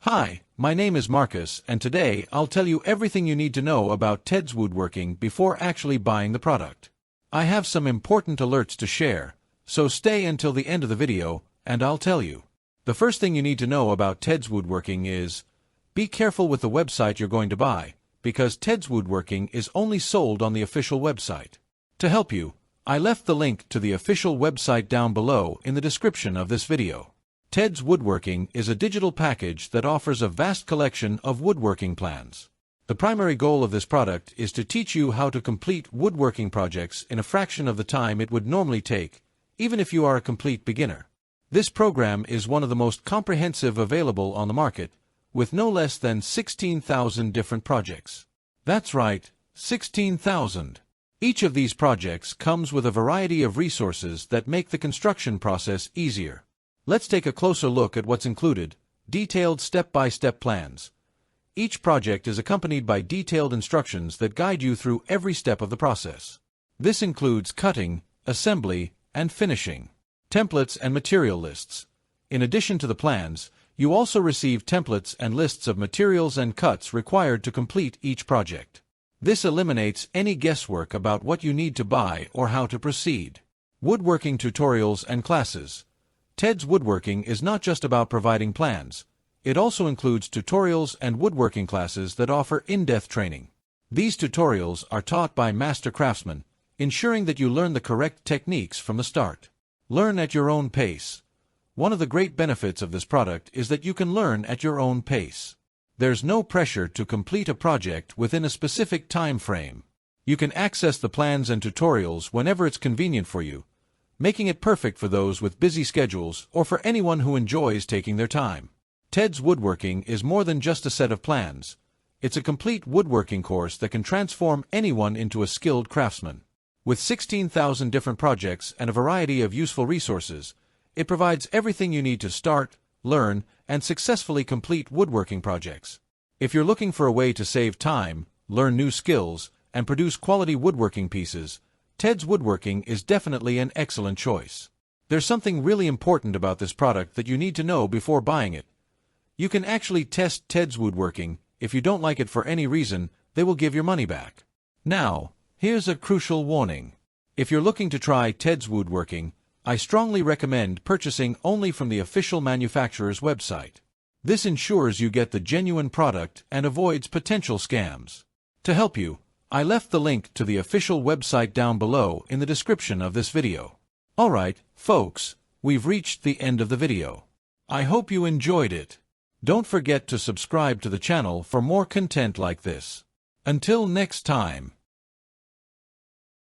Hi, my name is Marcus, and today I'll tell you everything you need to know about TedsWoodworking before actually buying the product. I have some important alerts to share, so stay until the end of the video, and I'll tell you. The first thing you need to know about TedsWoodworking is, be careful with the website you're going to buy, because TedsWoodworking is only sold on the official website. To help you, I left the link to the official website down below in the description of this video. TedsWoodworking is a digital package that offers a vast collection of woodworking plans. The primary goal of this product is to teach you how to complete woodworking projects in a fraction of the time it would normally take, even if you are a complete beginner. This program is one of the most comprehensive available on the market, with no less than 16,000 different projects. That's right, 16,000. Each of these projects comes with a variety of resources that make the construction process easier. Let's take a closer look at what's included. Detailed step-by-step plans. Each project is accompanied by detailed instructions that guide you through every step of the process. This includes cutting, assembly, and finishing. Templates and material lists. In addition to the plans, you also receive templates and lists of materials and cuts required to complete each project. This eliminates any guesswork about what you need to buy or how to proceed. Woodworking tutorials and classes. TedsWoodworking is not just about providing plans. It also includes tutorials and woodworking classes that offer in-depth training. These tutorials are taught by master craftsmen, ensuring that you learn the correct techniques from the start. Learn at your own pace. One of the great benefits of this product is that you can learn at your own pace. There's no pressure to complete a project within a specific time frame. You can access the plans and tutorials whenever it's convenient for you, making it perfect for those with busy schedules or for anyone who enjoys taking their time. TedsWoodworking is more than just a set of plans. It's a complete woodworking course that can transform anyone into a skilled craftsman. With 16,000 different projects and a variety of useful resources, it provides everything you need to start, learn, and successfully complete woodworking projects. If you're looking for a way to save time, learn new skills, and produce quality woodworking pieces, TedsWoodworking is definitely an excellent choice. There's something really important about this product that you need to know before buying it. You can actually test TedsWoodworking. If you don't like it for any reason, they will give your money back. Now, here's a crucial warning. If you're looking to try TedsWoodworking, I strongly recommend purchasing only from the official manufacturer's website. This ensures you get the genuine product and avoids potential scams. To help you, I left the link to the official website down below in the description of this video. Alright, folks, we've reached the end of the video. I hope you enjoyed it. Don't forget to subscribe to the channel for more content like this. Until next time.